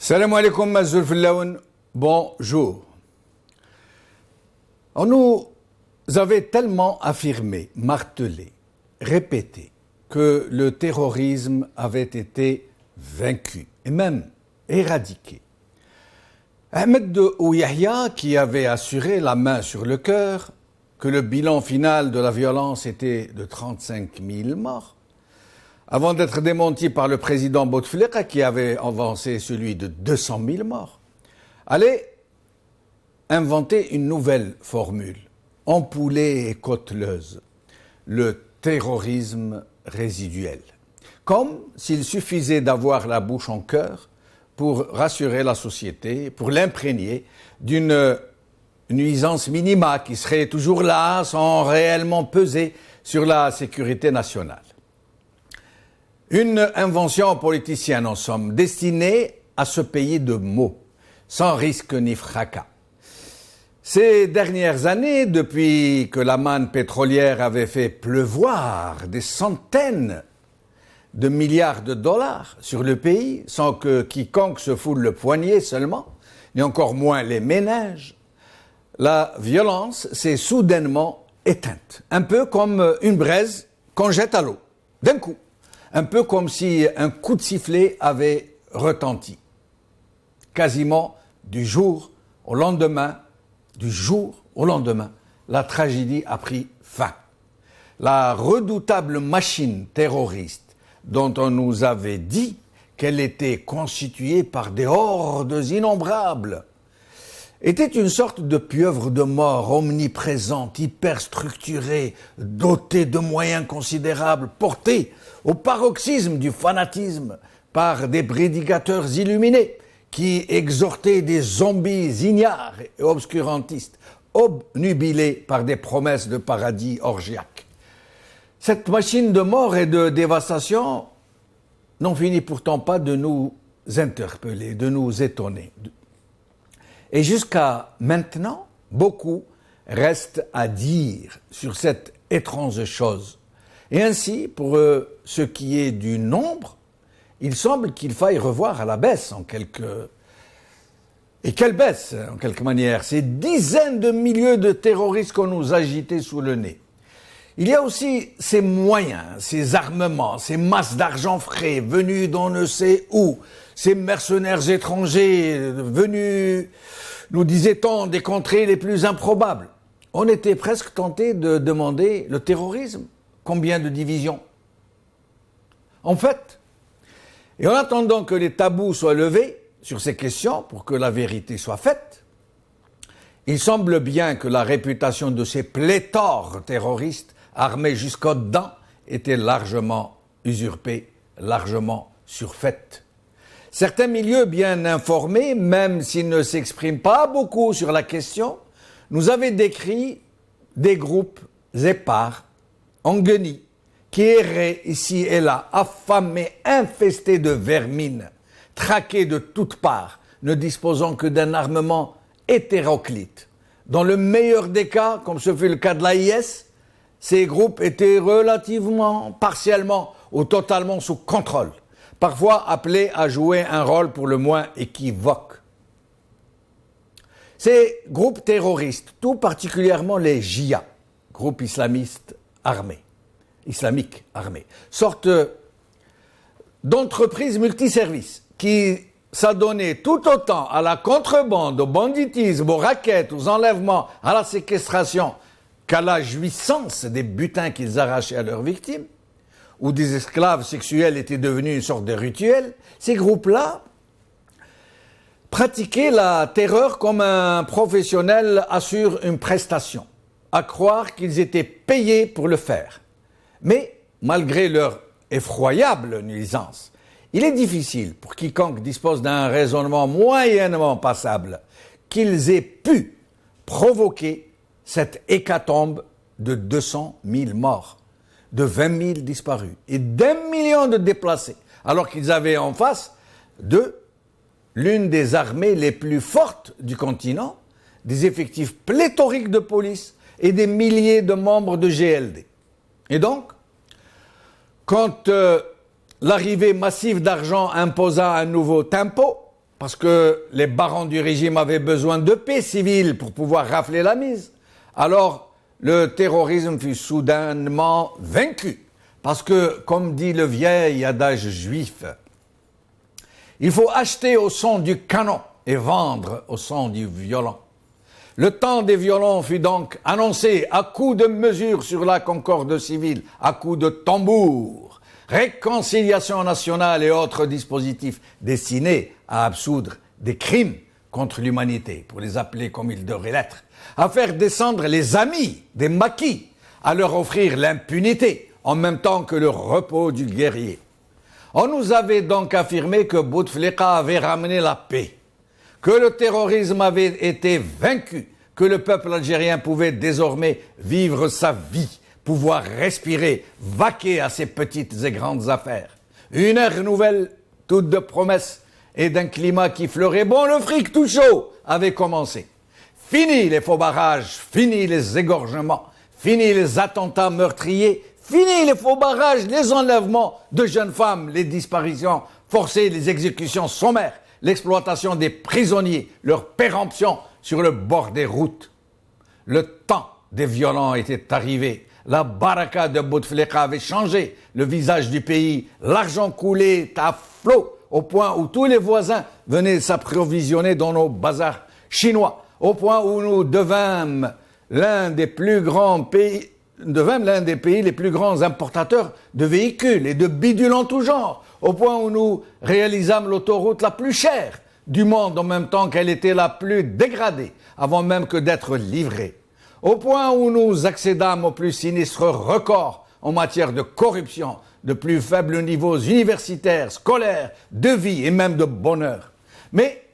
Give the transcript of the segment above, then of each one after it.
Salam alaikum, Mazzoul Fillaoun, bonjour. On nous avait tellement affirmé, martelé, répété que le terrorisme avait été vaincu et même éradiqué. Ahmed Ouyahia, qui avait assuré la main sur le cœur que le bilan final de la violence était de 35 000 morts, avant d'être démenti par le président Bouteflika, qui avait avancé celui de 200 000 morts, allait inventer une nouvelle formule, ampoulée et côteleuse, le terrorisme résiduel. Comme s'il suffisait d'avoir la bouche en cœur pour rassurer la société, pour l'imprégner d'une nuisance minima qui serait toujours là sans réellement peser sur la sécurité nationale. Une invention politicienne en somme, destinée à se payer de mots, sans risque ni fracas. Ces dernières années, depuis que la manne pétrolière avait fait pleuvoir des centaines de milliards de dollars sur le pays, sans que quiconque se foule le poignet seulement, ni encore moins les ménages, la violence s'est soudainement éteinte, un peu comme une braise qu'on jette à l'eau, d'un coup. Un peu comme si un coup de sifflet avait retenti. Quasiment du jour au lendemain, la tragédie a pris fin. La redoutable machine terroriste dont on nous avait dit qu'elle était constituée par des hordes innombrables était une sorte de pieuvre de mort omniprésente, hyperstructurée, dotée de moyens considérables, portée au paroxysme du fanatisme par des prédicateurs illuminés qui exhortaient des zombies ignares et obscurantistes, obnubilés par des promesses de paradis orgiaques. Cette machine de mort et de dévastation n'en finit pourtant pas de nous interpeller, de nous étonner. Et jusqu'à maintenant, beaucoup reste à dire sur cette étrange chose. Et ainsi, pour ce qui est du nombre, il semble qu'il faille revoir à la baisse Et quelle baisse, en quelque manière, ces dizaines de milliers de terroristes qu'on nous agitait sous le nez. Il y a aussi ces moyens, ces armements, ces masses d'argent frais venus d'on ne sait où, ces mercenaires étrangers venus, nous disait-on, des contrées les plus improbables. On était presque tenté de demander le terrorisme. Combien de divisions? En fait, et en attendant que les tabous soient levés sur ces questions pour que la vérité soit faite, il semble bien que la réputation de ces pléthores terroristes armés jusqu'aux dents était largement usurpée, largement surfaite. Certains milieux bien informés, même s'ils ne s'expriment pas beaucoup sur la question, nous avaient décrit des groupes épars, en guenilles, qui erraient ici et là, affamés, infestés de vermine, traqués de toutes parts, ne disposant que d'un armement hétéroclite. Dans le meilleur des cas, comme ce fut le cas de l'AIS, ces groupes étaient relativement, partiellement ou totalement sous contrôle, parfois appelés à jouer un rôle pour le moins équivoque. Ces groupes terroristes, tout particulièrement les JIA, groupes islamiques armés, sorte d'entreprises multiservices qui s'adonner tout autant à la contrebande, au banditisme, aux rackets, aux enlèvements, à la séquestration, qu'à la jouissance des butins qu'ils arrachaient à leurs victimes, où des esclaves sexuels étaient devenus une sorte de rituel, ces groupes-là pratiquaient la terreur comme un professionnel assure une prestation, à croire qu'ils étaient payés pour le faire. Mais, malgré leur effroyable nuisance, il est difficile pour quiconque dispose d'un raisonnement moyennement passable qu'ils aient pu provoquer cette hécatombe de 200 000 morts, de 20 000 disparus et d'1 million de déplacés, alors qu'ils avaient en face d'eux l'une des armées les plus fortes du continent, des effectifs pléthoriques de police et des milliers de membres de GLD. Et donc, quand l'arrivée massive d'argent imposa un nouveau tempo, parce que les barons du régime avaient besoin de paix civile pour pouvoir rafler la mise, alors le terrorisme fut soudainement vaincu. Parce que, comme dit le vieil adage juif, il faut acheter au son du canon et vendre au son du violon. Le temps des violons fut donc annoncé à coups de mesures sur la concorde civile, à coups de tambour, réconciliation nationale et autres dispositifs destinés à absoudre des crimes contre l'humanité, pour les appeler comme ils devraient l'être, à faire descendre les amis des maquis, à leur offrir l'impunité en même temps que le repos du guerrier. On nous avait donc affirmé que Bouteflika avait ramené la paix, que le terrorisme avait été vaincu, que le peuple algérien pouvait désormais vivre sa vie, pouvoir respirer, vaquer à ses petites et grandes affaires. Une ère nouvelle, toute de promesses et d'un climat qui fleurait bon, le fric tout chaud avait commencé. Fini les faux barrages, fini les égorgements, fini les attentats meurtriers, fini les faux barrages, les enlèvements de jeunes femmes, les disparitions forcées, les exécutions sommaires, l'exploitation des prisonniers, leur péremption sur le bord des routes. Le temps des violents était arrivé. La baraka de Bouteflika avait changé le visage du pays. L'argent coulait à flot au point où tous les voisins venaient s'approvisionner dans nos bazars chinois, au point où nous devînmes l'un des pays les plus grands importateurs de véhicules et de bidules en tout genre, au point où nous réalisâmes l'autoroute la plus chère du monde en même temps qu'elle était la plus dégradée, avant même que d'être livrée, au point où nous accédâmes aux plus sinistres records en matière de corruption, de plus faibles niveaux universitaires, scolaires, de vie et même de bonheur. Mais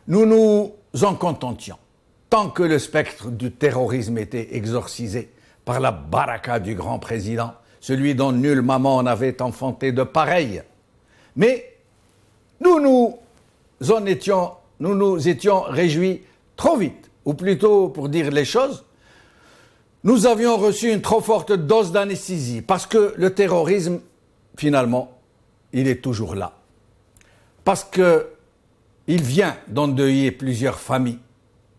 nous nous en contentions, tant que le spectre du terrorisme était exorcisé par la baraka du grand président, celui dont nulle maman n'avait enfanté de pareil. Mais nous nous étions réjouis trop vite, ou plutôt, pour dire les choses, nous avions reçu une trop forte dose d'anesthésie, parce que le terrorisme, finalement, il est toujours là. Parce qu'il vient d'endeuiller plusieurs familles,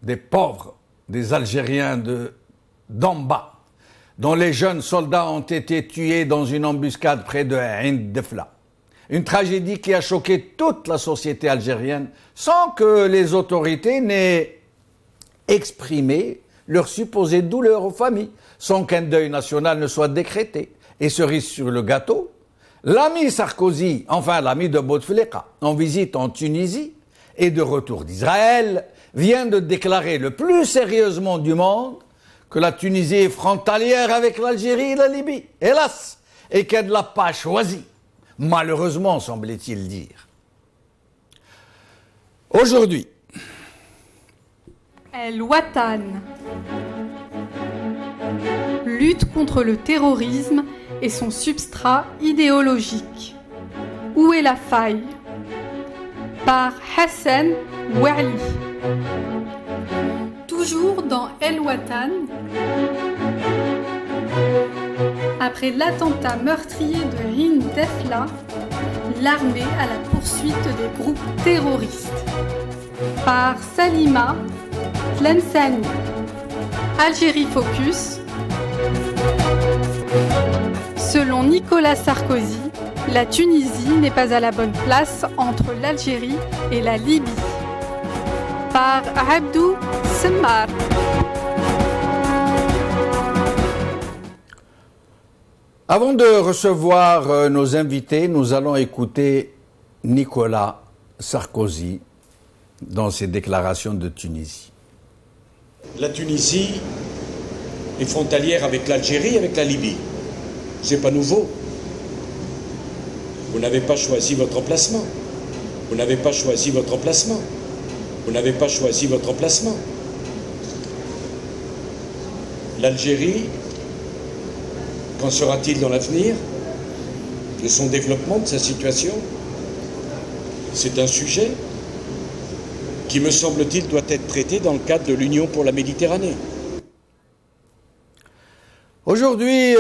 des pauvres, des Algériens d'en bas, dont les jeunes soldats ont été tués dans une embuscade près de Ain Defla. Une tragédie qui a choqué toute la société algérienne sans que les autorités n'aient exprimé leur supposée douleur aux familles, sans qu'un deuil national ne soit décrété. Et cerise sur le gâteau, l'ami Sarkozy, enfin l'ami de Bouteflika, en visite en Tunisie et de retour d'Israël, vient de déclarer le plus sérieusement du monde que la Tunisie est frontalière avec l'Algérie et la Libye, hélas, et qu'elle ne l'a pas choisi. Malheureusement, semblait-il dire. Aujourd'hui, El Watan lutte contre le terrorisme et son substrat idéologique. Où est la faille? Par Hassan Ouali. Toujours dans El Watan, après l'attentat meurtrier de Ain Defla, l'armée à la poursuite des groupes terroristes. Par Salima Tlemceni. Algérie Focus. Selon Nicolas Sarkozy, La Tunisie n'est pas à la bonne place entre l'Algérie et la Libye. Par Abdou Semmar. Avant de recevoir nos invités, nous allons écouter Nicolas Sarkozy dans ses déclarations de Tunisie. La Tunisie est frontalière avec l'Algérie, avec la Libye. C'est pas nouveau. Vous n'avez pas choisi votre emplacement. Vous n'avez pas choisi votre emplacement. Vous n'avez pas choisi votre emplacement. L'Algérie, qu'en sera-t-il dans l'avenir de son développement, de sa situation? C'est un sujet qui, me semble-t-il, doit être traité dans le cadre de l'Union pour la Méditerranée. Aujourd'hui,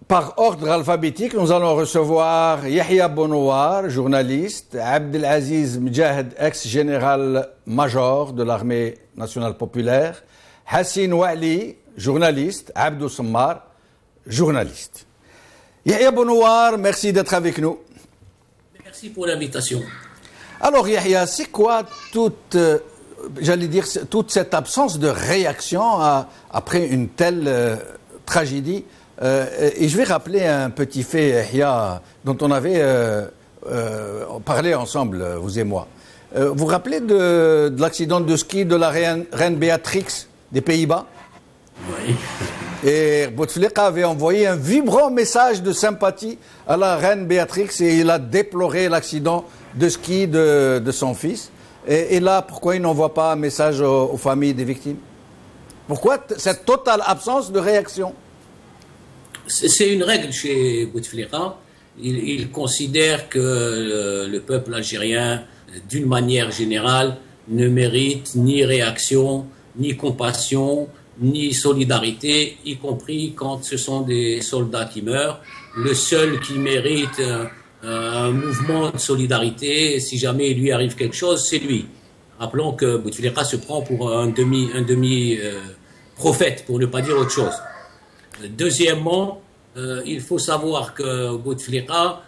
par ordre alphabétique, nous allons recevoir Yahya Bonouar, journaliste, Abdelaziz Mjahed, ex-général-major de l'armée nationale populaire, Hassine Ouali, journaliste, Abdou Semmar, journaliste. Yahya Bonouar, merci d'être avec nous. Merci pour l'invitation. Alors Yahya, c'est quoi toute cette absence de réaction après une telle tragédie? Et je vais rappeler un petit fait, Yahya, dont on avait parlé ensemble, vous et moi. Vous vous rappelez de l'accident de ski de la reine Béatrix des Pays-Bas? Oui. Et Bouteflika avait envoyé un vibrant message de sympathie à la reine Béatrix et il a déploré l'accident de ski de son fils. Et là, pourquoi il n'envoie pas un message aux familles des victimes? Pourquoi cette totale absence de réaction? C'est une règle chez Bouteflika. Il considère que le peuple algérien, d'une manière générale, ne mérite ni réaction, ni compassion, ni solidarité, y compris quand ce sont des soldats qui meurent. Le seul qui mérite un mouvement de solidarité, si jamais il lui arrive quelque chose, c'est lui. Rappelons que Bouteflika se prend pour un demi-prophète, pour ne pas dire autre chose. Deuxièmement, il faut savoir que Bouteflika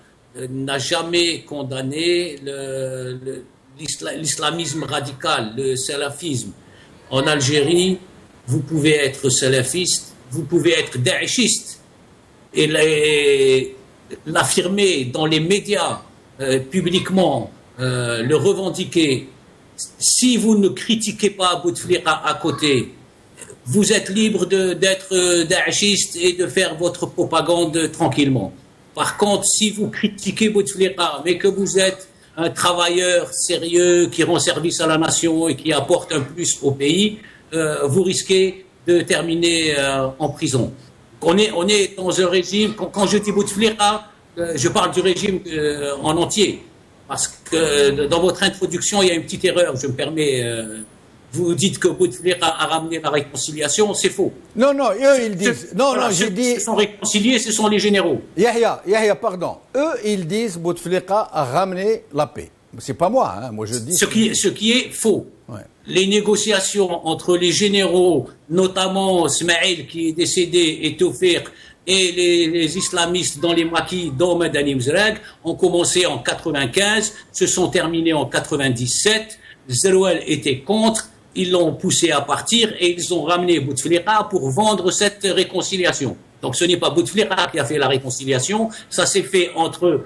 n'a jamais condamné l'islamisme radical, le salafisme. En Algérie, vous pouvez être salafiste, vous pouvez être daïchiste et l'affirmer dans les médias publiquement, le revendiquer. Si vous ne critiquez pas Bouteflika à côté, vous êtes libre d'être daïchiste et de faire votre propagande tranquillement. Par contre, si vous critiquez Bouteflika, mais que vous êtes un travailleur sérieux qui rend service à la nation et qui apporte un plus au pays, vous risquez de terminer en prison. On est dans un régime, quand je dis Bouteflika, je parle du régime en entier. Parce que dans votre introduction, il y a une petite erreur, je me permets. Vous dites que Bouteflika a ramené la réconciliation, c'est faux. Non, eux, ils disent... J'ai dit... Ceux qui sont réconciliés, ce sont les généraux. Yahya, pardon. Eux, ils disent Bouteflika a ramené la paix. C'est pas moi, hein. Moi je dis... Ce qui est faux. Ouais. Les négociations entre les généraux, notamment Smaïl qui est décédé, et Tawfiq, et les islamistes dans les maquis, dont Madani Mzrag, ont commencé en 95, se sont terminés en 97. Zerouel était contre, ils l'ont poussé à partir et ils ont ramené Bouteflika pour vendre cette réconciliation. Donc ce n'est pas Bouteflika qui a fait la réconciliation, ça s'est fait entre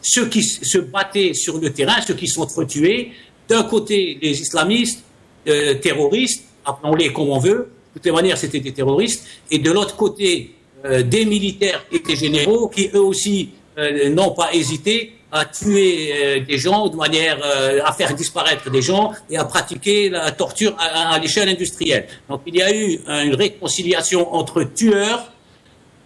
ceux qui se battaient sur le terrain, ceux qui sont tués. D'un côté, les islamistes, terroristes, appelons-les comme on veut, de toutes les manières, c'était des terroristes, et de l'autre côté, des militaires et des généraux qui, eux aussi, n'ont pas hésité à tuer des gens, de manière à faire disparaître des gens et à pratiquer la torture à l'échelle industrielle. Donc il y a eu une réconciliation entre tueurs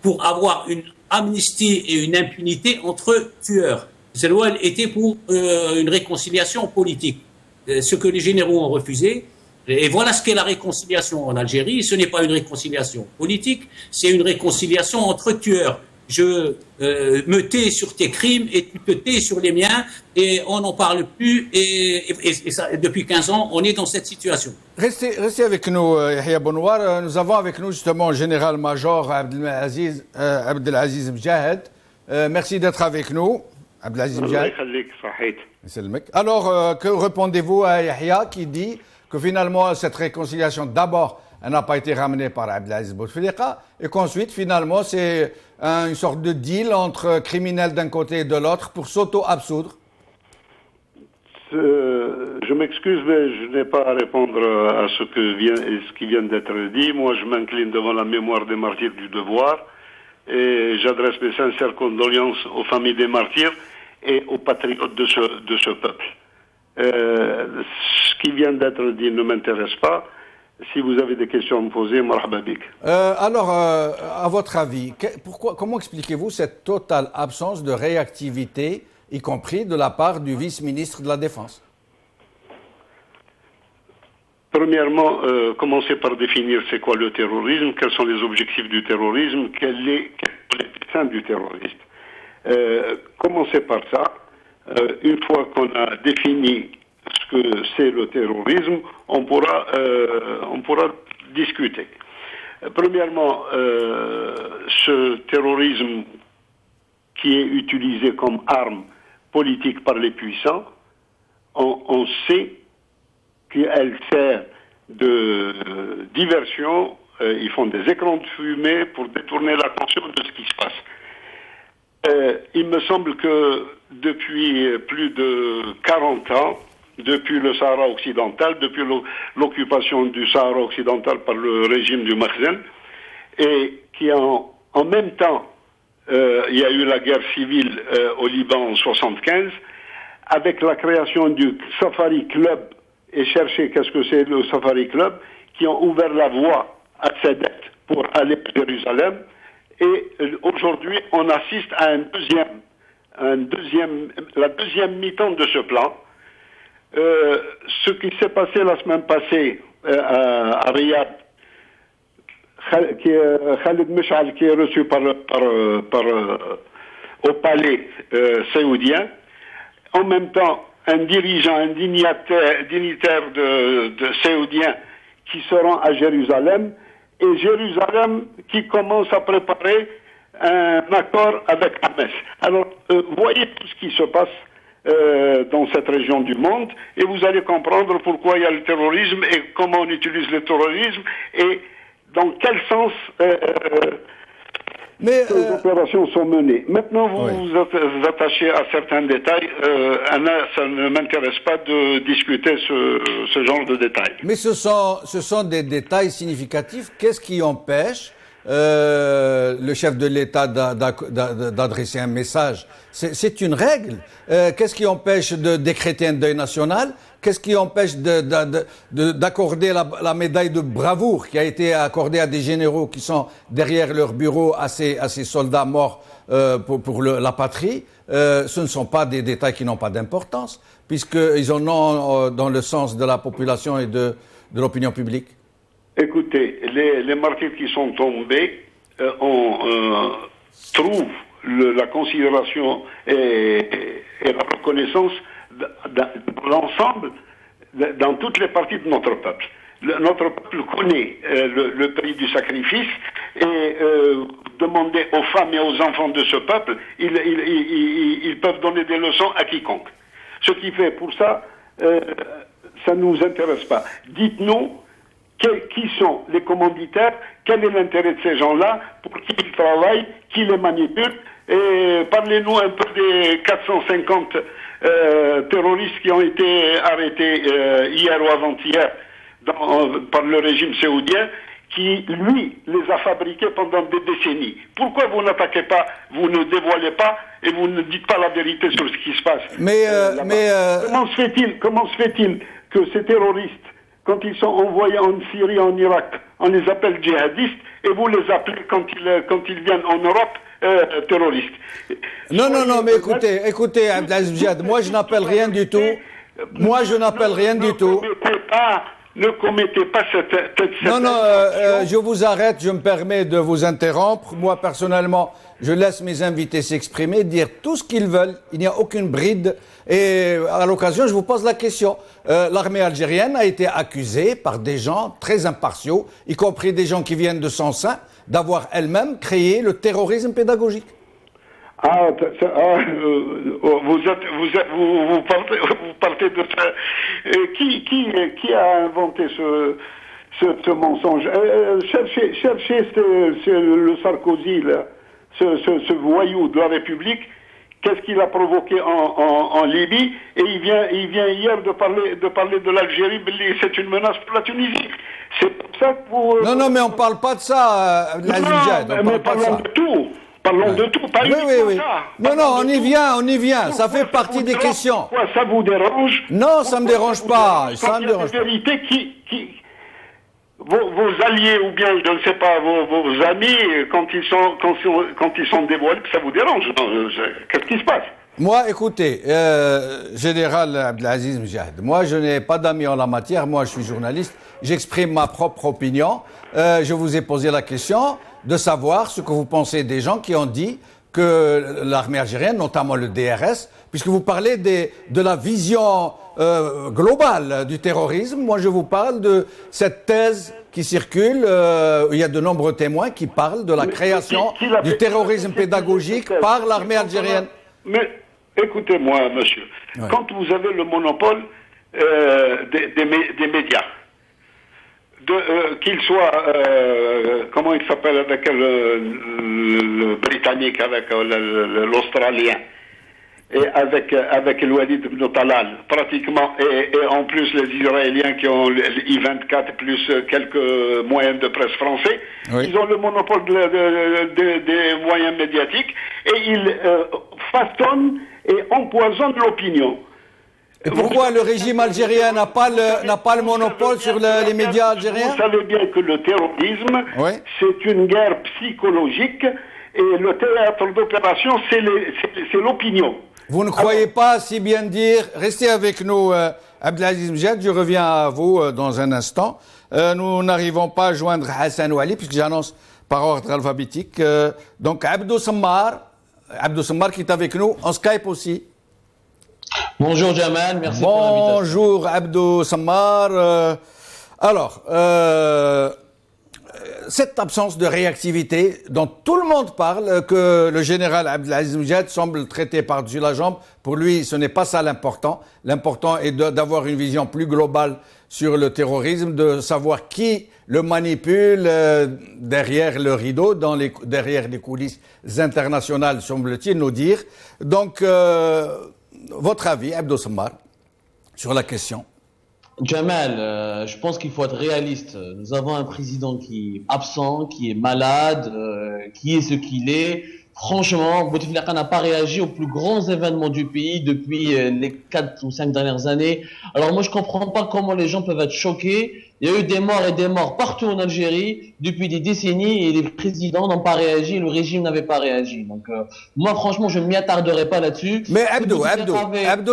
pour avoir une amnistie et une impunité entre tueurs. Zerouel était pour une réconciliation politique, ce que les généraux ont refusé. Et voilà ce qu'est la réconciliation en Algérie. Ce n'est pas une réconciliation politique, c'est une réconciliation entre tueurs. Je me tais sur tes crimes et tu te tais sur les miens et on n'en parle plus et ça, depuis 15 ans, on est dans cette situation. Restez avec nous, Yahya Bonouar. Nous avons avec nous justement le général-major Abdelaziz Mjahed, Merci d'être avec nous. Abdelaziz Mjad. Alors, que répondez-vous à Yahya qui dit que finalement, cette réconciliation, d'abord, elle n'a pas été ramenée par Abdelaziz Bouteflika et qu'ensuite, finalement, c'est une sorte de deal entre criminels d'un côté et de l'autre pour s'auto-absoudre? Je m'excuse, mais je n'ai pas à répondre à ce qui vient d'être dit. Moi, je m'incline devant la mémoire des martyrs du devoir et j'adresse mes sincères condoléances aux familles des martyrs et aux patriotes de ce peuple. Ce qui vient d'être dit ne m'intéresse pas. Si vous avez des questions à me poser, marhaba bik. Alors, à votre avis, comment expliquez-vous cette totale absence de réactivité, y compris de la part du vice-ministre de la Défense? Premièrement, commencez par définir c'est quoi le terrorisme, quels sont les objectifs du terrorisme, quel est le dessein du terroriste. Commencez par ça. Une fois qu'on a défini ce que c'est le terrorisme, on pourra discuter. Premièrement, ce terrorisme qui est utilisé comme arme politique par les puissants, on sait qu'elle sert de diversion. Ils font des écrans de fumée pour détourner l'attention de ce qui se passe. Il me semble que depuis plus de 40 ans, depuis le Sahara occidental, depuis l'occupation du Sahara occidental par le régime du Makhzen, et qui en même temps, il y a eu la guerre civile au Liban en 1975, avec la création du Safari Club, et chercher qu'est-ce que c'est le Safari Club, qui ont ouvert la voie à Sadat pour aller à Jérusalem. Et aujourd'hui, on assiste à la deuxième mi-temps de ce plan. Ce qui s'est passé la semaine passée à Riyad, Khalid Mesh'al, qui est reçu au palais saoudien, en même temps un dirigeant, un dignitaire de saoudien qui se rend à Jérusalem, et Jérusalem qui commence à préparer un accord avec Hamas. Alors, voyez tout ce qui se passe dans cette région du monde, et vous allez comprendre pourquoi il y a le terrorisme et comment on utilise le terrorisme et dans quel sens ces opérations sont menées. Maintenant, vous vous attachez à certains détails. Anna, ça ne m'intéresse pas de discuter ce genre de détails. Mais ce sont des détails significatifs. Qu'est-ce qui empêche le chef de l'État d'adresser un message? C'est une règle. Qu'est-ce qui empêche de décréter un deuil national? Qu'est-ce qui empêche d'accorder la médaille de bravoure qui a été accordée à des généraux qui sont derrière leur bureau à ces soldats morts pour la patrie? Ce ne sont pas des détails qui n'ont pas d'importance, puisqu'ils en ont dans le sens de la population et de l'opinion publique. Écoutez, les martyrs qui sont tombés, on trouve la considération et la reconnaissance de l'ensemble, dans toutes les parties de notre peuple. Notre peuple connaît le pays du sacrifice, et demander aux femmes et aux enfants de ce peuple, ils peuvent donner des leçons à quiconque. Ce qui fait, pour ça, ça ne nous intéresse pas. Dites-nous qui sont les commanditaires, quel est l'intérêt de ces gens-là, pour qui ils travaillent, qui les manipulent, et parlez-nous un peu des 450 terroristes qui ont été arrêtés hier ou avant-hier par le régime saoudien, qui, lui, les a fabriqués pendant des décennies. Pourquoi vous n'attaquez pas, vous ne dévoilez pas, et vous ne dites pas la vérité sur ce qui se passe? Comment se fait-il que ces terroristes, quand ils sont envoyés en Syrie, en Irak, on les appelle djihadistes, et vous les appelez, quand ils viennent en Europe, terroristes? Non, mais écoutez, Abdelaziz Mjad, moi je n'appelle rien du tout. Ne commettez pas cette je vous arrête, je me permets de vous interrompre. Moi, personnellement, je laisse mes invités s'exprimer, dire tout ce qu'ils veulent. Il n'y a aucune bride. Et à l'occasion, je vous pose la question. L'armée algérienne a été accusée par des gens très impartiaux, y compris des gens qui viennent de son sein, d'avoir elle-même créé le terrorisme pédagogique. Vous partez de ça. Qui a inventé ce mensonge? Cherchez le Sarkozy, là, ce voyou de la République. Qu'est-ce qu'il a provoqué en Libye? Et il vient hier de parler de l'Algérie. C'est une menace pour la Tunisie. C'est pour ça que vous... Non, mais on parle pas de ça, mais parlons de tout. Parlons de tout, pas oui. ça. Non, on y vient. Ça fait partie des questions. Pourquoi ça vous dérange? Non, ça me dérange pas. Ça me dérange pas. Vérité vos alliés ou bien je ne sais pas vos amis quand ils sont dévoilés, ça vous dérange? Qu'est-ce qui se passe? Moi, écoutez, général Abdelaziz Mjahid, moi je n'ai pas d'amis en la matière, moi je suis journaliste, j'exprime ma propre opinion. Je vous ai posé la question de savoir ce que vous pensez des gens qui ont dit que l'armée algérienne, notamment le DRS, puisque vous parlez de la vision globale du terrorisme, moi je vous parle de cette thèse qui circule, il y a de nombreux témoins qui parlent de la création du terrorisme pédagogique par l'armée algérienne. Mais écoutez-moi, monsieur, quand vous avez le monopole des médias, qu'il soit, comment il s'appelle avec le Britannique, avec l'Australien, et avec le Walid ibn Talal, pratiquement, et en plus les Israéliens qui ont I-24 plus quelques moyens de presse français, ils ont le monopole des moyens médiatiques, et ils façonnent et empoisonnent l'opinion. Et pourquoi le régime algérien n'a pas le monopole sur les médias algériens? Vous savez bien que le terrorisme, c'est une guerre psychologique, et le théâtre d'opération, c'est l'opinion. Vous ne croyez pas, si bien dire, restez avec nous, Abdelaziz Mjahid, je reviens à vous dans un instant. Nous n'arrivons pas à joindre Hassan Ouali, puisque j'annonce par ordre alphabétique. Donc, Abdou Sammar qui est avec nous, en Skype aussi. Bonjour Jamal, merci pour l'invitation. Bonjour Abdou Sammar. Alors, cette absence de réactivité dont tout le monde parle, que le général Abdelaziz Mjahid semble traiter par-dessus la jambe, pour lui, ce n'est pas ça l'important. L'important est d'avoir une vision plus globale sur le terrorisme, de savoir qui le manipule derrière le rideau, derrière les coulisses internationales, semble-t-il nous dire. Donc, votre avis, Abdou Sammar, sur la question? Jamal, je pense qu'il faut être réaliste. Nous avons un président qui est absent, qui est malade, qui est ce qu'il est. Franchement, Bouteflika n'a pas réagi aux plus grands événements du pays depuis les 4 ou 5 dernières années. Alors moi, je comprends pas comment les gens peuvent être choqués. Il y a eu des morts et des morts partout en Algérie depuis des décennies et les présidents n'ont pas réagi, le régime n'avait pas réagi. Donc moi, franchement, je ne m'y attarderai pas là-dessus. Mais Abdou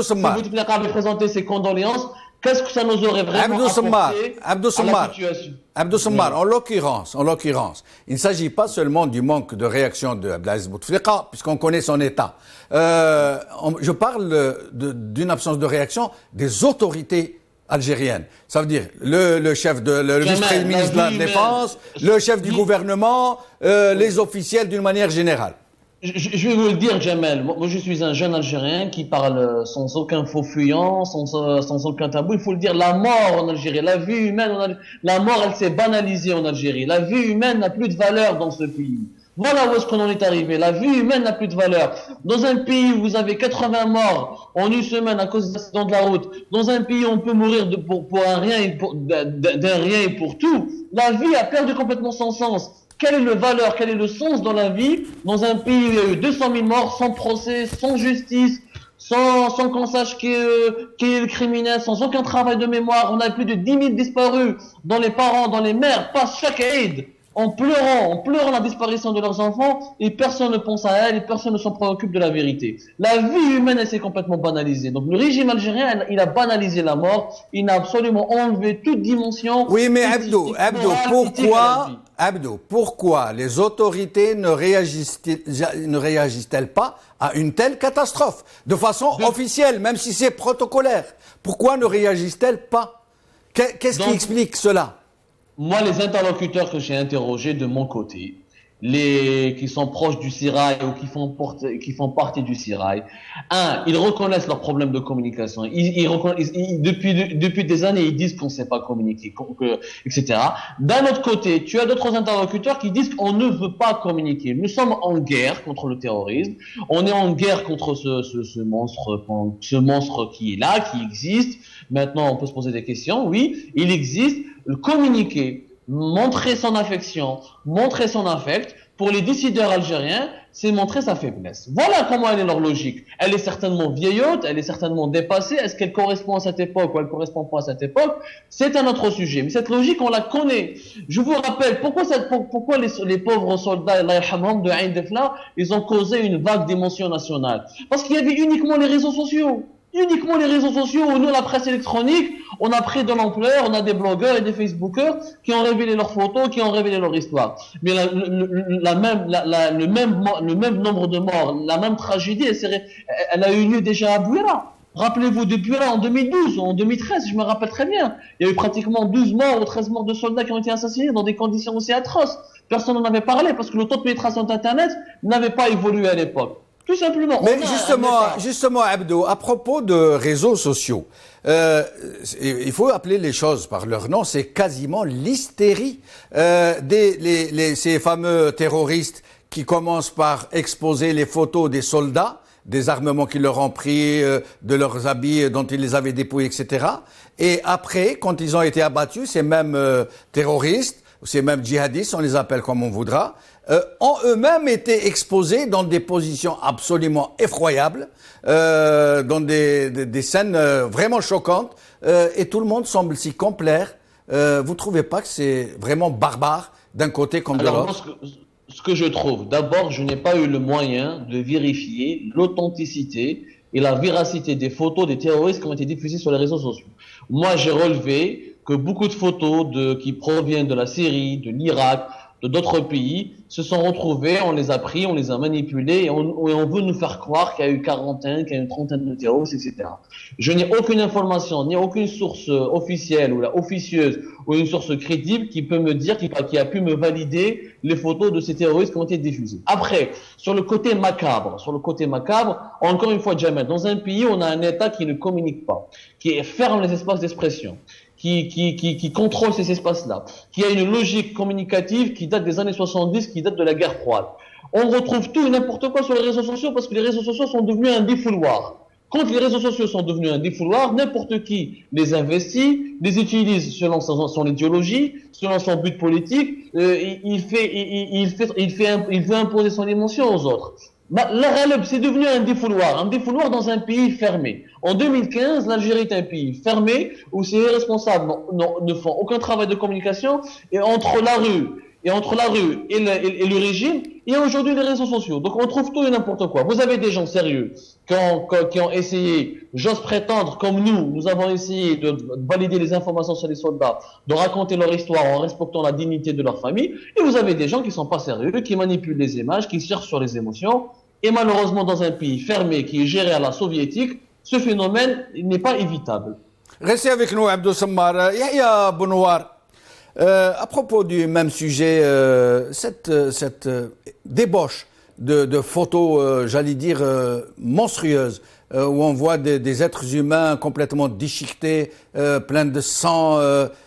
Sammar, si Bouteflika avait présenté ses condoléances, qu'est-ce que ça nous aurait vraiment apporté à la situation? Abdou Sammar, en l'occurrence, il ne s'agit pas seulement du manque de réaction de Abdelaziz Bouteflika, puisqu'on connaît son état. Je parle d'une absence de réaction des autorités algériennes. Ça veut dire le chef le vice-ministre de la Défense, le chef du gouvernement, les officiels d'une manière générale. Je vais vous le dire, Jamel. Moi, je suis un jeune Algérien qui parle sans aucun faux fuyant, sans aucun tabou. Il faut le dire, la mort en Algérie, la vie humaine, la mort, elle s'est banalisée en Algérie. La vie humaine n'a plus de valeur dans ce pays. Voilà où est-ce qu'on en est arrivé. La vie humaine n'a plus de valeur. Dans un pays où vous avez 80 morts en une semaine à cause d'accidents de la route, dans un pays où on peut mourir pour un rien d'un rien et pour tout, la vie a perdu complètement son sens. Quelle est la valeur, quel est le sens dans la vie, dans un pays où il y a eu 200 000 morts, sans procès, sans justice, sans qu'on sache qui est le criminel, sans aucun travail de mémoire. On a plus de 10 000 disparus, dont les parents, dont les mères passent chaque Eid en pleurant la disparition de leurs enfants, et personne ne pense à elle, et personne ne s'en préoccupe de la vérité. La vie humaine, elle s'est complètement banalisée. Donc le régime algérien, il a banalisé la mort, il a absolument enlevé toute dimension. Oui, mais Abdou, pourquoi les autorités ne réagissent-elles pas à une telle catastrophe de façon officielle, même si c'est protocolaire? Pourquoi ne réagissent-elles pas? Qu'est-ce qui explique cela? Moi, les interlocuteurs que j'ai interrogés de mon côté, qui sont proches du Sirail ou qui font partie du Sirail. Ils reconnaissent leurs problèmes de communication. Depuis des années, ils disent qu'on ne sait pas communiquer, etc. D'un autre côté, tu as d'autres interlocuteurs qui disent qu'on ne veut pas communiquer. Nous sommes en guerre contre le terrorisme. On est en guerre contre ce monstre qui est là, qui existe. Maintenant, on peut se poser des questions. Oui, il existe. Communiquer, montrer son affection, montrer son affect, pour les décideurs algériens, c'est montrer sa faiblesse. Voilà comment elle est leur logique. Elle est certainement vieillotte, elle est certainement dépassée. Est-ce qu'elle correspond à cette époque ou elle correspond pas à cette époque? C'est un autre sujet. Mais cette logique, on la connaît. Je vous rappelle, pourquoi les pauvres soldats, Allah yarhamhum, de Ain Defla, ils ont causé une vague d'émotion nationale? Parce qu'il y avait uniquement les réseaux sociaux. Uniquement les réseaux sociaux où nous, la presse électronique, on a pris de l'ampleur, on a des blogueurs et des facebookers qui ont révélé leurs photos, qui ont révélé leur histoire. Mais le même nombre de morts, la même tragédie, elle a eu lieu déjà à Bouira. Rappelez-vous de Bouira en 2012 ou en 2013, je me rappelle très bien. Il y a eu pratiquement 12 morts ou 13 morts de soldats qui ont été assassinés dans des conditions aussi atroces. Personne n'en avait parlé parce que le taux de pénétration d'Internet n'avait pas évolué à l'époque. Tout simplement. Mais justement, Abdou, à propos de réseaux sociaux, il faut appeler les choses par leur nom, c'est quasiment l'hystérie ces fameux terroristes qui commencent par exposer les photos des soldats, des armements qu'ils leur ont pris, de leurs habits dont ils les avaient dépouillés, etc. Et après, quand ils ont été abattus, ces mêmes terroristes, ces mêmes djihadistes, on les appelle comme on voudra, ont eux-mêmes été exposés dans des positions absolument effroyables, dans des scènes vraiment choquantes, et tout le monde semble s'y complaire. Vous trouvez pas que c'est vraiment barbare d'un côté comme de l'autre? Ce que je trouve, d'abord, je n'ai pas eu le moyen de vérifier l'authenticité et la véracité des photos des terroristes qui ont été diffusées sur les réseaux sociaux. Moi, j'ai relevé que beaucoup de photos qui proviennent de la Syrie, de l'Irak, de d'autres pays, se sont retrouvés, on les a pris, on les a manipulés et on veut nous faire croire qu'il y a eu 40, qu'il y a eu une trentaine de terroristes, etc. Je n'ai aucune information, ni aucune source officielle ou officieuse ou une source crédible qui peut me dire, qui a pu me valider les photos de ces terroristes qui ont été diffusées. Après, sur le côté macabre, encore une fois, Jamel, dans un pays, on a un État qui ne communique pas, qui ferme les espaces d'expression, qui contrôle ces espaces-là, qui a une logique communicative qui date des années 70, qui date de la guerre froide. On retrouve tout et n'importe quoi sur les réseaux sociaux parce que les réseaux sociaux sont devenus un défouloir. Quand les réseaux sociaux sont devenus un défouloir, n'importe qui les investit, les utilise selon son idéologie, selon son but politique, il veut imposer son émotion aux autres. C'est devenu un défouloir dans un pays fermé. En 2015, l'Algérie est un pays fermé où ses responsables ne font aucun travail de communication et entre la rue et le régime, il y a aujourd'hui les réseaux sociaux. Donc on trouve tout et n'importe quoi. Vous avez des gens sérieux qui ont essayé, j'ose prétendre, comme nous avons essayé de valider les informations sur les soldats, de raconter leur histoire en respectant la dignité de leur famille. Et vous avez des gens qui sont pas sérieux, qui manipulent les images, qui cherchent sur les émotions. Et malheureusement, dans un pays fermé qui est géré à la soviétique, ce phénomène n'est pas évitable. Restez avec nous, Abdou Sammar. Yahya Bounoir. À propos du même sujet, cette débauche de photos, j'allais dire, monstrueuses, où on voit des êtres humains complètement déchiquetés, pleins de sang,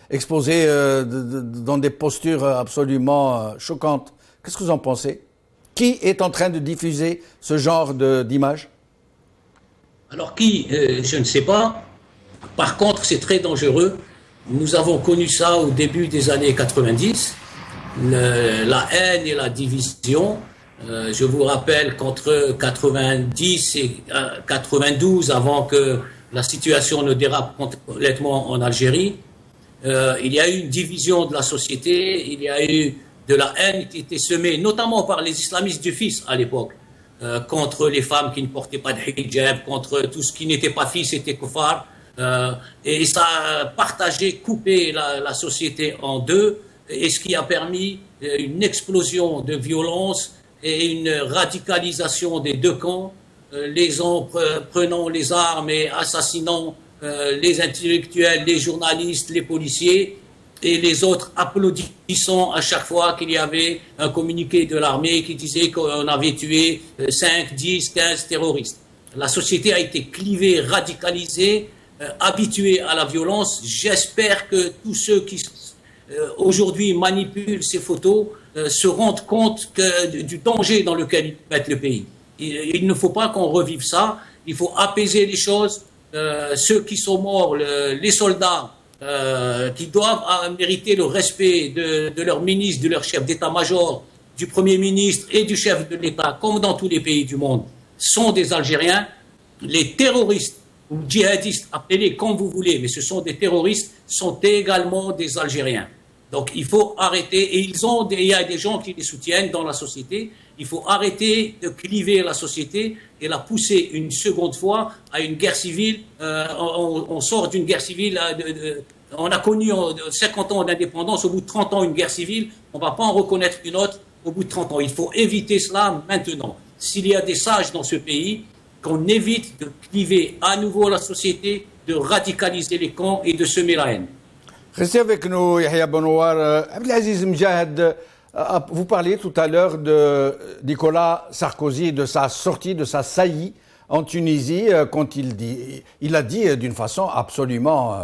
exposés dans des postures absolument choquantes. Qu'est-ce que vous en pensez? Qui est en train de diffuser ce genre d'images? Alors je ne sais pas. Par contre, c'est très dangereux. Nous avons connu ça au début des années 90, la haine et la division. Je vous rappelle qu'entre 90 et 92, avant que la situation ne dérape complètement en Algérie, il y a eu une division de la société, il y a eu de la haine qui était semée, notamment par les islamistes du fils à l'époque, contre les femmes qui ne portaient pas de hijab, contre tout ce qui n'était pas fils, c'était kuffar. Et ça a partagé, coupé la société en deux, et ce qui a permis une explosion de violence et une radicalisation des deux camps, les gens prenant les armes et assassinant les intellectuels, les journalistes, les policiers. et les autres applaudissant à chaque fois qu'il y avait un communiqué de l'armée qui disait qu'on avait tué 5, 10, 15 terroristes. La société a été clivée, radicalisée, habituée à la violence. J'espère que tous ceux qui aujourd'hui manipulent ces photos se rendent compte du danger dans lequel ils mettent le pays. Il ne faut pas qu'on revive ça, il faut apaiser les choses. Ceux qui sont morts, les soldats, qui doivent mériter le respect de leur ministre, de leur chef d'état-major, du Premier ministre et du chef de l'État, comme dans tous les pays du monde, sont des Algériens. Les terroristes ou djihadistes, appelez-les comme vous voulez, mais ce sont des terroristes, sont également des Algériens. Donc il faut arrêter, et il y a des gens qui les soutiennent dans la société. Il faut arrêter de cliver la société et la pousser une seconde fois à une guerre civile. On sort d'une guerre civile, on a connu 50 ans d'indépendance, au bout de 30 ans une guerre civile, on ne va pas en reconnaître une autre au bout de 30 ans. Il faut éviter cela maintenant. S'il y a des sages dans ce pays, qu'on évite de cliver à nouveau la société, de radicaliser les camps et de semer la haine. Restez avec nous, Yahya Benouar. Abdelaziz Mjahad, vous parliez tout à l'heure de Nicolas Sarkozy, de sa sortie, de sa saillie en Tunisie, quand il a dit d'une façon absolument,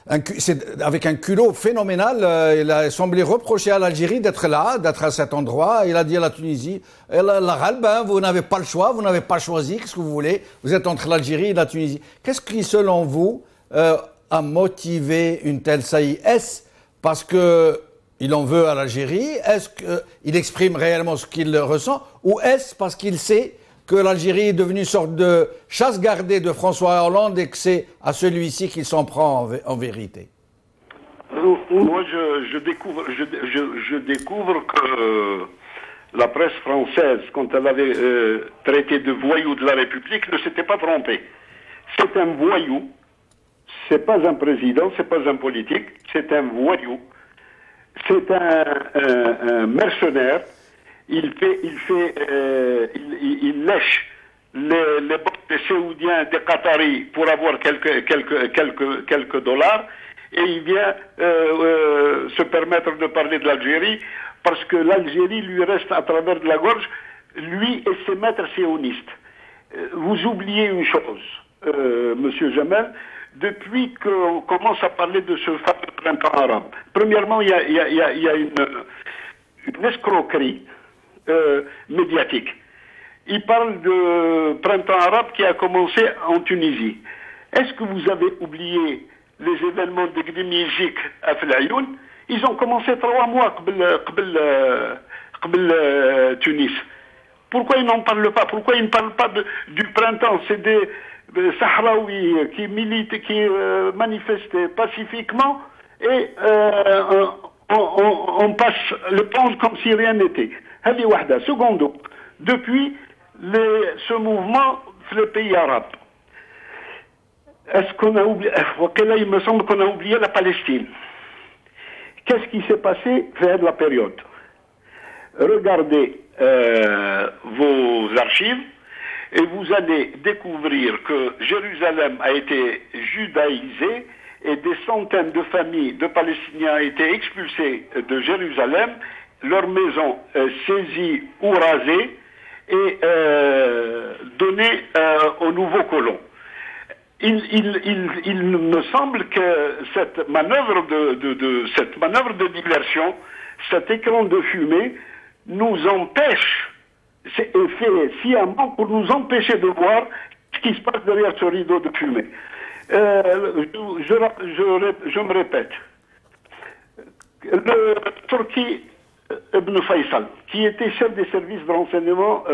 avec un culot phénoménal, il a semblé reprocher à l'Algérie d'être là, d'être à cet endroit. Il a dit à la Tunisie, vous n'avez pas le choix, vous n'avez pas choisi, qu'est-ce que vous voulez? Vous êtes entre l'Algérie et la Tunisie. Qu'est-ce qui, selon vous, a motivé une telle saillie? Est-ce parce qu'il en veut à l'Algérie? Est-ce qu'il exprime réellement ce qu'il ressent? Ou est-ce parce qu'il sait que l'Algérie est devenue une sorte de chasse gardée de François Hollande et que c'est à celui-ci qu'il s'en prend en vérité? Moi, je découvre que la presse française, quand elle avait traité de voyou de la République, ne s'était pas trompée. C'est un voyou. C'est pas un président, c'est pas un politique, c'est un voyou, c'est un mercenaire. Il lèche les bottes des Saoudiens, des Qataris pour avoir quelques dollars, et il vient se permettre de parler de l'Algérie parce que l'Algérie lui reste à travers de la gorge, lui et ses maîtres sionistes. Vous oubliez une chose, Monsieur Jamel. Depuis qu'on commence à parler de ce fameux printemps arabe, premièrement, il y a une escroquerie médiatique. Il parle de printemps arabe qui a commencé en Tunisie. Est-ce que vous avez oublié les événements de Gdimijik à Flayoun? Ils ont commencé 3 mois قبل Tunis. Pourquoi ils n'en parlent pas? Pourquoi ils ne parlent pas du printemps? C'est des Sahraouis qui militent, qui manifestaient pacifiquement et on passe le temps comme si rien n'était. Hadi wahda. Secondo, depuis ce mouvement dans les pays arabes, est-ce qu'on a oublié? Il me semble qu'on a oublié la Palestine. Qu'est-ce qui s'est passé vers la période? Regardez vos archives et vous allez découvrir que Jérusalem a été judaïsée et des centaines de familles de Palestiniens ont été expulsées de Jérusalem, leurs maisons saisies ou rasées et données aux nouveaux colons. Il me semble que cette manœuvre de diversion, cet écran de fumée, nous empêche, c'est fait sciemment pour nous empêcher de voir ce qui se passe derrière ce rideau de fumée. Je me répète. Le Turki Ibn Faisal, qui était chef des services de renseignement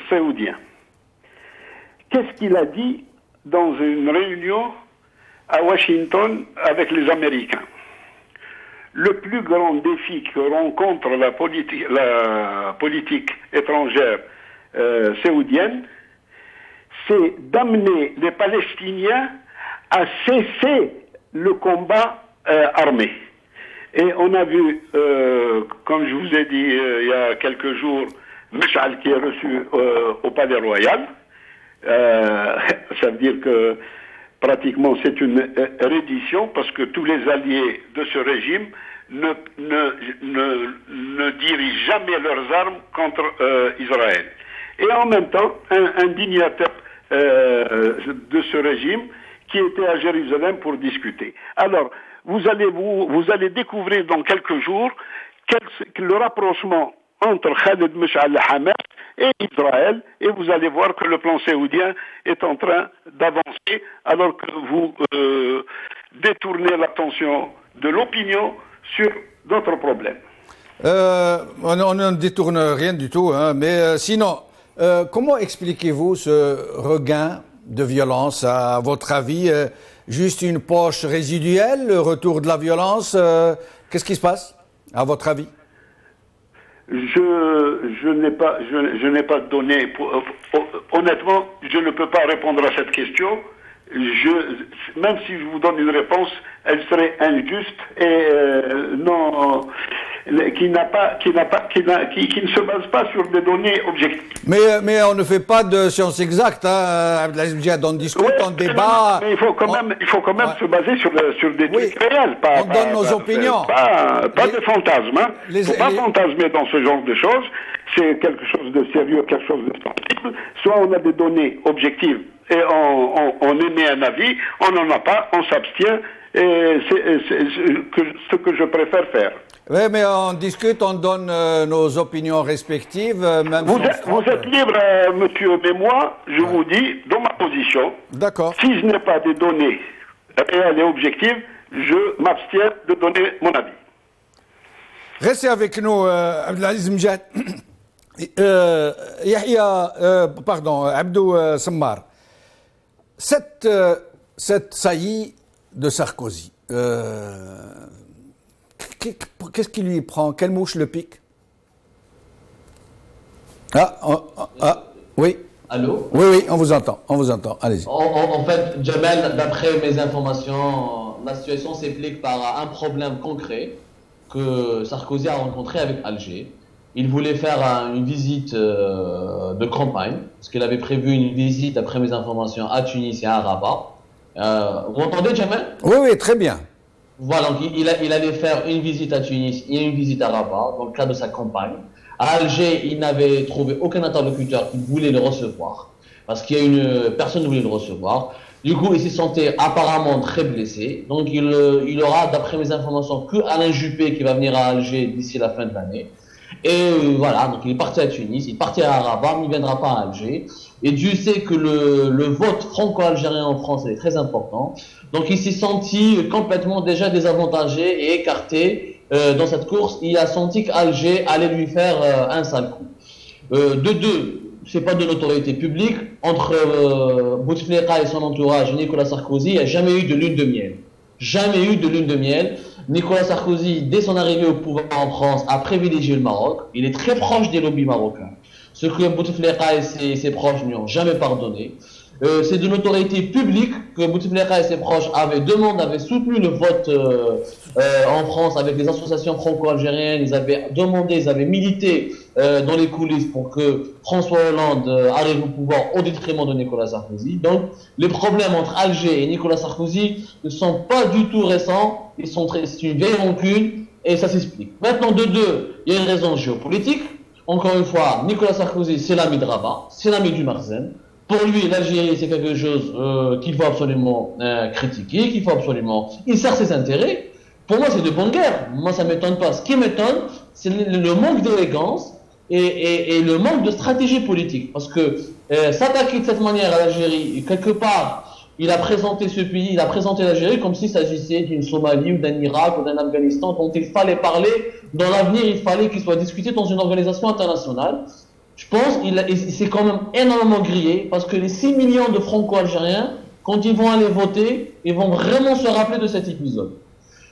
saoudiens, qu'est-ce qu'il a dit dans une réunion à Washington avec les Américains? Le plus grand défi que rencontre la politique étrangère saoudienne, c'est d'amener les Palestiniens à cesser le combat armé. Et on a vu, comme je vous ai dit il y a quelques jours, Meshal qui est reçu au Palais Royal. Ça veut dire que pratiquement c'est une reddition parce que tous les alliés de ce régime ne dirigent jamais leurs armes contre Israël. Et en même temps, un dignitaire de ce régime qui était à Jérusalem pour discuter. Alors, vous allez découvrir dans quelques jours le rapprochement entre Khalid Mash'al Hamas et Israël, et vous allez voir que le plan saoudien est en train d'avancer, alors que vous détournez l'attention de l'opinion sur d'autres problèmes. On ne détourne rien du tout, hein, mais sinon, comment expliquez-vous ce regain de violence, à votre avis? Juste une poche résiduelle, le retour de la violence? Qu'est-ce qui se passe, à votre avis? Je n'ai pas de données. Honnêtement, je ne peux pas répondre à cette question. Même si je vous donne une réponse, elle serait injuste et qui ne se base pas sur des données objectives. Mais on ne fait pas de science exacte, hein. On discute, on débat. Mais il faut quand même se baser sur des trucs réels. On donne nos opinions. Pas de fantasmes. Hein. Il ne faut pas fantasmer dans ce genre de choses. C'est quelque chose de sérieux, quelque chose de sensible. Soit on a des données objectives et on émet un avis, on n'en a pas, on s'abstient, et c'est ce que je préfère faire. Oui, mais on discute, on donne nos opinions respectives. Même vous êtes libre, monsieur, mais moi, je vous dis, dans ma position, si je n'ai pas des données réelles et objectives, je m'abstiens de donner mon avis. Restez avec nous, Abdelaziz Mjad. Abdou Sammar. Cette saillie de Sarkozy, qu'est-ce qui lui prend? Quelle mouche le pique? Oui. Allô? Oui, on vous entend, allez-y. En fait, Jamel, d'après mes informations, la situation s'explique par un problème concret que Sarkozy a rencontré avec Alger. Il voulait faire une visite de campagne, parce qu'il avait prévu une visite, d'après mes informations, à Tunis et à Rabat. Vous m'entendez, Jamel? Oui, très bien. Voilà, donc il allait faire une visite à Tunis et une visite à Rabat, dans le cadre de sa campagne. À Alger, il n'avait trouvé aucun interlocuteur qui voulait le recevoir, parce qu'il y a personne ne voulait le recevoir. Du coup, il s'est senti apparemment très blessé. Donc, il aura, d'après mes informations, que Alain Juppé qui va venir à Alger d'ici la fin de l'année. Et voilà, donc il est parti à Tunis, il est parti à Rabat, mais il ne viendra pas à Alger. Et Dieu sait que le vote franco-algérien en France est très important. Donc il s'est senti complètement déjà désavantagé et écarté dans cette course. Il a senti qu'Alger allait lui faire un sale coup. De deux, c'est pas de notoriété publique. Entre Bouteflika et son entourage, Nicolas Sarkozy, il n'y a jamais eu de lune de miel. Jamais eu de lune de miel. Nicolas Sarkozy, dès son arrivée au pouvoir en France, a privilégié le Maroc. Il est très proche des lobbies marocains. Ce que Bouteflika et ses proches n'y ont jamais pardonné. C'est de notoriété publique que Bouteflika et ses proches avaient soutenu le vote en France avec les associations franco-algériennes. Ils avaient demandé, ils avaient milité dans les coulisses pour que François Hollande arrive au pouvoir au détriment de Nicolas Sarkozy. Donc, les problèmes entre Alger et Nicolas Sarkozy ne sont pas du tout récents. C'est une vieille rancune et ça s'explique. Maintenant, de deux, il y a une raison géopolitique. Encore une fois, Nicolas Sarkozy, c'est l'ami de Rabat, c'est l'ami du Marzen. Pour lui, l'Algérie, c'est quelque chose qu'il faut absolument critiquer, qu'il faut absolument... Il sert ses intérêts. Pour moi, c'est de bonne guerre. Moi, ça ne m'étonne pas. Ce qui m'étonne, c'est le manque d'élégance et le manque de stratégie politique. Parce que s'attaquer de cette manière à l'Algérie, quelque part, il a présenté ce pays, il a présenté l'Algérie comme s'il s'agissait d'une Somalie ou d'un Irak ou d'un Afghanistan dont il fallait parler. Dans l'avenir, il fallait qu'il soit discuté dans une organisation internationale. Je pense qu'il s'est quand même énormément grillé parce que les 6 millions de franco-algériens, quand ils vont aller voter, ils vont vraiment se rappeler de cet épisode.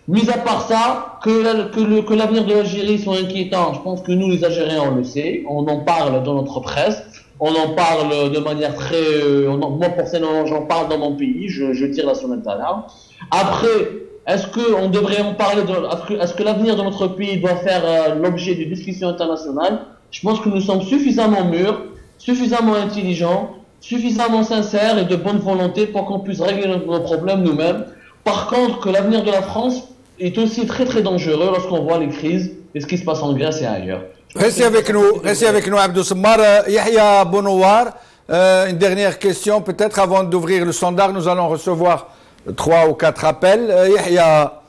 Mis à part ça, que l'avenir de l'Algérie soit inquiétant, je pense que nous, les Algériens, on le sait. On en parle dans notre presse. On en parle de manière très... moi, personnellement, j'en parle dans mon pays. Je tire la sonnette d'alarme. Après, est-ce qu'on devrait en parler est-ce que l'avenir de notre pays doit faire l'objet de discussions internationales? Je pense que nous sommes suffisamment mûrs, suffisamment intelligents, suffisamment sincères et de bonne volonté pour qu'on puisse régler nos problèmes nous-mêmes. Par contre, que l'avenir de la France est aussi très très dangereux lorsqu'on voit les crises et ce qui se passe en Grèce et ailleurs. Restez avec nous, Abdou Semmar. Yahya Bonouar, une dernière question peut-être avant d'ouvrir le standard. Nous allons recevoir 3 ou 4 appels. Yahya,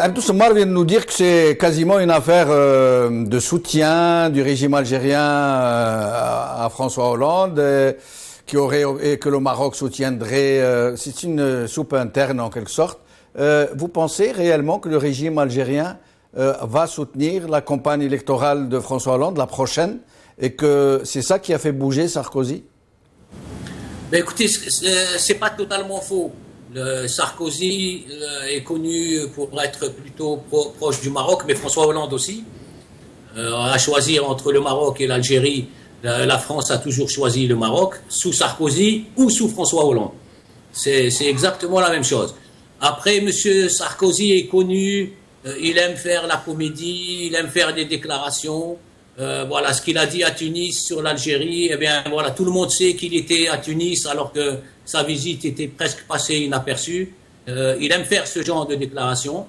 Abdou Semmar vient de nous dire que c'est quasiment une affaire de soutien du régime algérien à François Hollande, et que le Maroc soutiendrait. C'est une soupe interne en quelque sorte. Vous pensez réellement que le régime algérien va soutenir la campagne électorale de François Hollande, la prochaine, et que c'est ça qui a fait bouger Sarkozy? Ben écoutez, c'est pas totalement faux. Sarkozy est connu pour être plutôt proche du Maroc, mais François Hollande aussi. À choisir entre le Maroc et l'Algérie, la France a toujours choisi le Maroc, sous Sarkozy ou sous François Hollande. C'est exactement la même chose. Après, M. Sarkozy est connu, il aime faire la comédie, il aime faire des déclarations. Voilà ce qu'il a dit à Tunis sur l'Algérie. Eh bien, voilà, tout le monde sait qu'il était à Tunis alors que sa visite était presque passée inaperçue. Il aime faire ce genre de déclarations.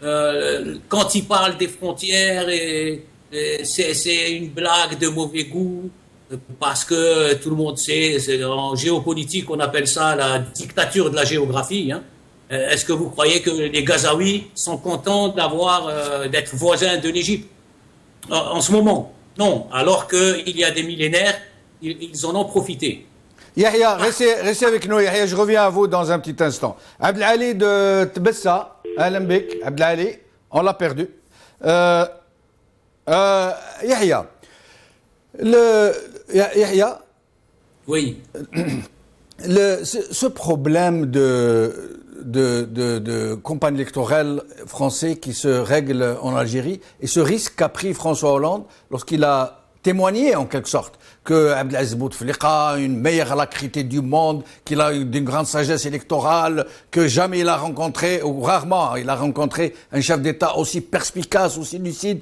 Quand il parle des frontières, c'est une blague de mauvais goût parce que tout le monde sait, en géopolitique, on appelle ça la dictature de la géographie. Hein. Est-ce que vous croyez que les Gazaouis sont contents d'être voisins de l'Égypte en ce moment? Non, alors qu'il y a des millénaires, ils en ont profité. Yahya, restez avec nous, Yahya, je reviens à vous dans un petit instant. Abdelali de Tbessa, Alembek, Abdelali, on l'a perdu. Yahya, Yahya, oui. Ce problème de campagne électorale français qui se règle en Algérie et ce risque qu'a pris François Hollande lorsqu'il a témoigné en quelque sorte que Abdelaziz Bouteflika, une meilleure alacrité du monde, qu'il a d'une grande sagesse électorale, que jamais il a rencontré, ou rarement il a rencontré un chef d'État aussi perspicace, aussi lucide.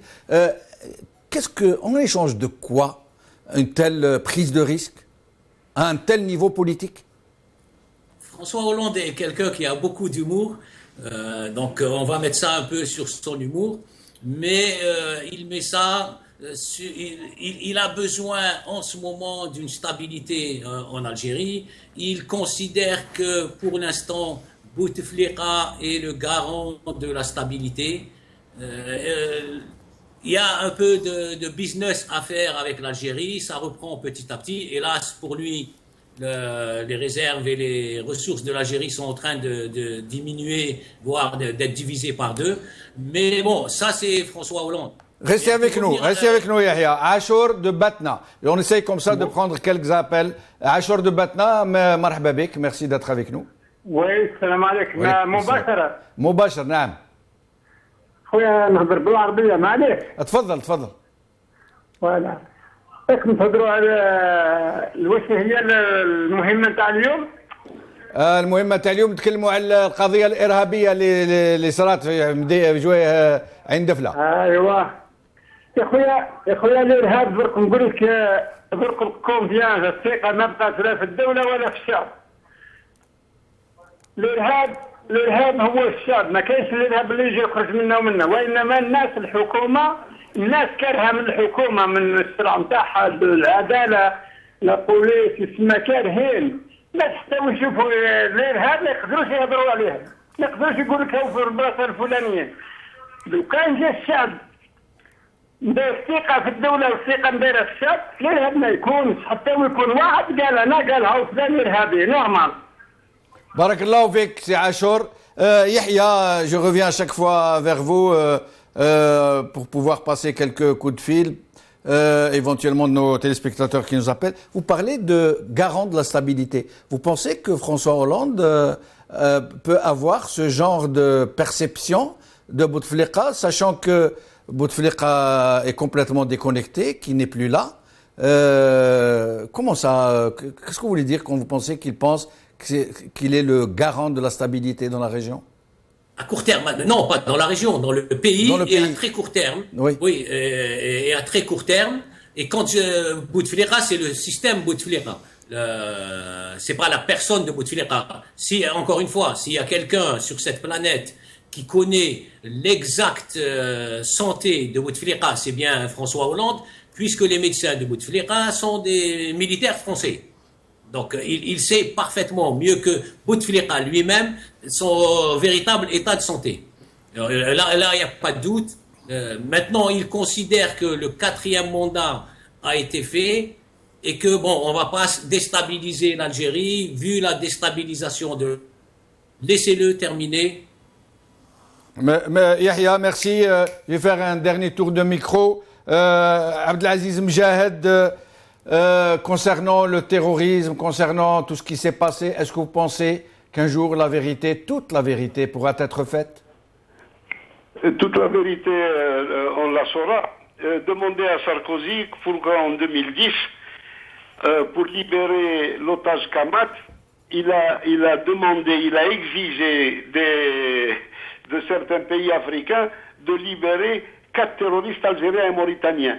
En échange de quoi une telle prise de risque à un tel niveau politique? François Hollande est quelqu'un qui a beaucoup d'humour, donc on va mettre ça un peu sur son humour, mais il met ça, il a besoin en ce moment d'une stabilité en Algérie. Il considère que pour l'instant, Bouteflika est le garant de la stabilité. Il y a un peu de business à faire avec l'Algérie, ça reprend petit à petit. Hélas, pour lui, les réserves et les ressources de l'Algérie sont en train de diminuer, voire d'être divisées par 2. Mais bon, ça c'est François Hollande. Restez avec nous, Yahya. Achour de Batna. Et on essaye comme ça de prendre quelques appels. Achour de Batna, marhaba bik, merci d'être avec nous. Oui, salam alaikum. مباشرة. مباشر نعم. خويا نهضر بالعربية معليش. تفضل. فوالا. راك نهضروا على واش هي المهمة تاع اليوم؟ المهمة تاع اليوم نتكلموا على القضية الإرهابية اللي صارت في جويه عين دفلة. ايوا. يا خويا الإرهاب درك نقول لك درك الكونفيانس الثقة ما بقات لا في الدولة ولا في الشعب. الإرهاب هو الشعب، ما كاينش الإرهاب اللي يجي يخرج منا ومنا، وإنما الناس الناس كارهة من الحكومة، من السلعة نتاعها، العدالة، لا بوليس، يسمى كارهين. الناس حتى يشوفوا الإرهاب ما يقدروش يهضروا عليها، ما يقدروش يقولوا لك هاو في البلاصة الفلانية. لو كان جا الشعب ندير ثقة في الدولة والثقة نديرها في الشعب، الإرهاب ما يكونش، حتى يكون واحد قال هاو فلان إرهابي، نورمال. Barak Allah fik, c'est Achour. Yahya, je reviens à chaque fois vers vous pour pouvoir passer quelques coups de fil, éventuellement de nos téléspectateurs qui nous appellent. Vous parlez de garant de la stabilité. Vous pensez que François Hollande peut avoir ce genre de perception de Bouteflika, sachant que Bouteflika est complètement déconnecté, qu'il n'est plus là? Comment ça? Qu'est-ce que vous voulez dire quand vous pensez qu'il est le garant de la stabilité dans la région? À court terme, non, pas dans la région, dans le pays, et à très court terme. Oui, et à très court terme. Et quand Bouteflika, c'est le système Bouteflika. c'est pas la personne de Bouteflika. Si, encore une fois, s'il y a quelqu'un sur cette planète qui connaît l'exacte santé de Bouteflika, c'est bien François Hollande, puisque les médecins de Bouteflika sont des militaires français. Donc, il sait parfaitement, mieux que Bouteflika lui-même, son véritable état de santé. Là, il n'y a pas de doute. Maintenant, il considère que le 4e mandat a été fait et que, bon, on ne va pas déstabiliser l'Algérie, vu la déstabilisation de... Laissez-le terminer. Mais Yahya, merci. Je vais faire un dernier tour de micro. Abdelaziz Mjahed, concernant le terrorisme, concernant tout ce qui s'est passé, est-ce que vous pensez qu'un jour la vérité, toute la vérité pourra être faite? Toute la vérité, on la saura. Demandez à Sarkozy pourquoi en 2010, pour libérer l'otage Kamat, il a demandé, il a exigé de certains pays africains de libérer 4 terroristes algériens et mauritaniens.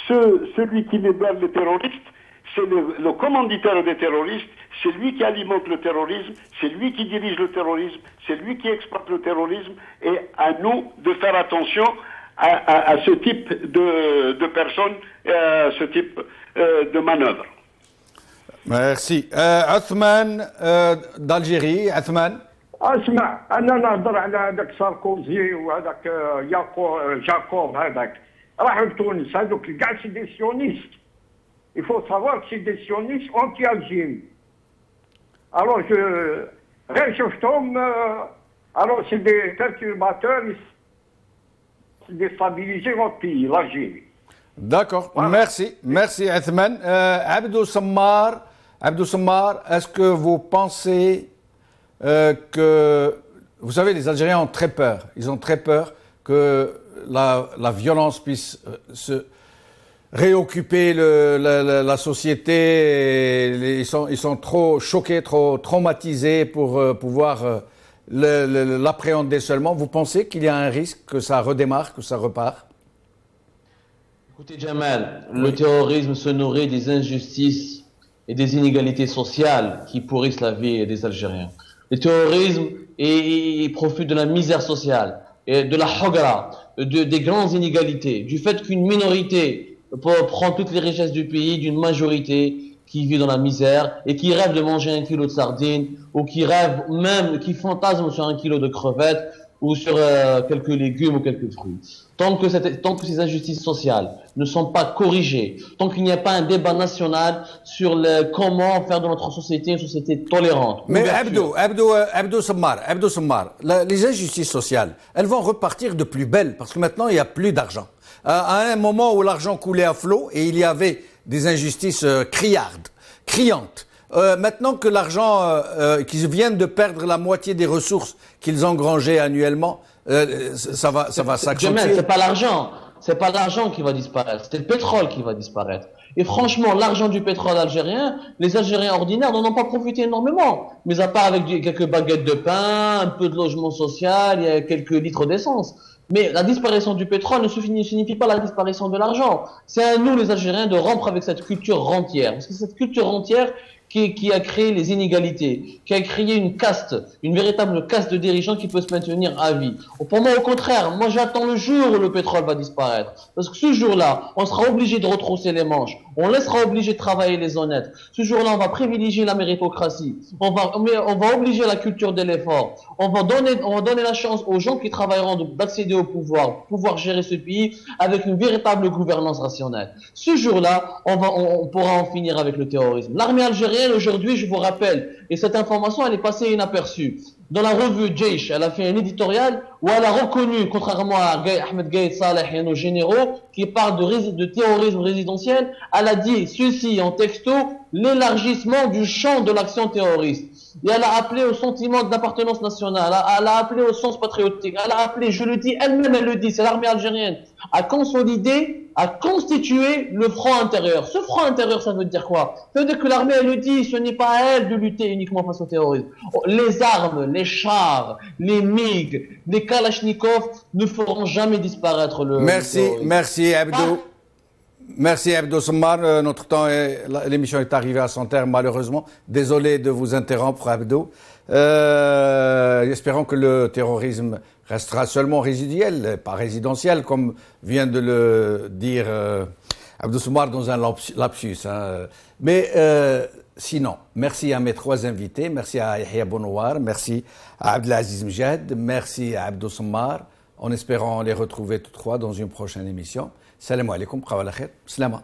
Celui qui libère les terroristes, c'est le commanditaire des terroristes, c'est lui qui alimente le terrorisme, c'est lui qui dirige le terrorisme, c'est lui qui exploite le terrorisme, et à nous de faire attention à ce type de personnes, à ce type de manœuvres. Merci. Othman d'Algérie. Othman. اسمع انا نهضر على هذاك ساركوزي وهذاك جاكوب هذاك راحوا لتونس هذوك كاع سي دي سيونيست il faut savoir que c'est des sionistes anti-algériens. Alors غير شفتهم alors c'est des perturbateurs, ils déstabilisent notre pays, l'Algérie. D'accord, voilà. Merci Othman. Abdou Sammar, est-ce que vous pensez que, vous savez, les Algériens ont très peur. Ils ont très peur que la violence puisse se réoccuper la société. Ils sont trop choqués, trop traumatisés pour pouvoir l'appréhender seulement. Vous pensez qu'il y a un risque que ça redémarre, que ça repart? Écoutez, Jamal, le terrorisme se nourrit des injustices et des inégalités sociales qui pourrissent la vie des Algériens. Le terrorisme, il profite de la misère sociale, et de la hogra, des grandes inégalités, du fait qu'une minorité prend toutes les richesses du pays d'une majorité qui vit dans la misère et qui rêve de manger 1 kilo de sardines ou qui rêve même, qui fantasme sur 1 kilo de crevettes ou sur quelques légumes ou quelques fruits. Tant que ces injustices sociales ne sont pas corrigées, tant qu'il n'y a pas un débat national sur comment faire de notre société une société tolérante. Mais Abdou Sammar, les injustices sociales, elles vont repartir de plus belle parce que maintenant il n'y a plus d'argent. À un moment où l'argent coulait à flot et il y avait des injustices criantes. Maintenant que l'argent, qu'ils viennent de perdre la moitié des ressources qu'ils engrangeaient annuellement, ça va s'accentuer. C'est pas l'argent qui va disparaître, c'est le pétrole qui va disparaître. Et franchement, l'argent du pétrole algérien, les Algériens ordinaires n'en ont pas profité énormément. Mais à part avec quelques baguettes de pain, un peu de logement social, il y a quelques litres d'essence. Mais la disparition du pétrole ne signifie pas la disparition de l'argent. C'est à nous, les Algériens, de rompre avec cette culture rentière. Parce que cette culture rentière qui a créé les inégalités, qui a créé une véritable caste de dirigeants qui peut se maintenir à vie. Pour moi, au contraire, moi j'attends le jour où le pétrole va disparaître. Parce que ce jour-là, on sera obligé de retrousser les manches. On laissera obligé de travailler les honnêtes. Ce jour-là, on va privilégier la méritocratie. On va obliger la culture de l'effort. On va donner la chance aux gens qui travailleront d'accéder au pouvoir gérer ce pays avec une véritable gouvernance rationnelle. Ce jour-là, on pourra en finir avec le terrorisme. L'armée algérienne, aujourd'hui, je vous rappelle, et cette information, elle est passée inaperçue. Dans la revue Jaish, elle a fait un éditorial où elle a reconnu, contrairement à Ahmed Gaïd Saleh et nos généraux, qui parlent de terrorisme résidentiel, elle a dit ceci en texto, l'élargissement du champ de l'action terroriste. Et elle a appelé au sentiment d'appartenance nationale, elle a appelé au sens patriotique, elle a appelé, je le dis, elle-même elle le dit, c'est l'armée algérienne, à consolider, à constituer le front intérieur. Ce front intérieur, ça veut dire quoi? Ça veut dire que l'armée, elle le dit, ce n'est pas à elle de lutter uniquement face au terrorisme. Les armes, les chars, les MiG, les Kalachnikov ne feront jamais disparaître le terrorisme. Merci Abdou. Merci Abdou Sommar. Notre temps, l'émission est arrivée à son terme malheureusement. Désolé de vous interrompre Abdou. Espérons que le terrorisme restera seulement résiduel, pas résidentiel, comme vient de le dire Abdou Sommar dans un lapsus. Mais sinon, merci à mes trois invités. Merci à Yahya Bounouar, merci à Abdelaziz Mjed, merci à Abdou Sommar. En espérant les retrouver tous trois dans une prochaine émission. Salam alaikum, qawala khair, salama.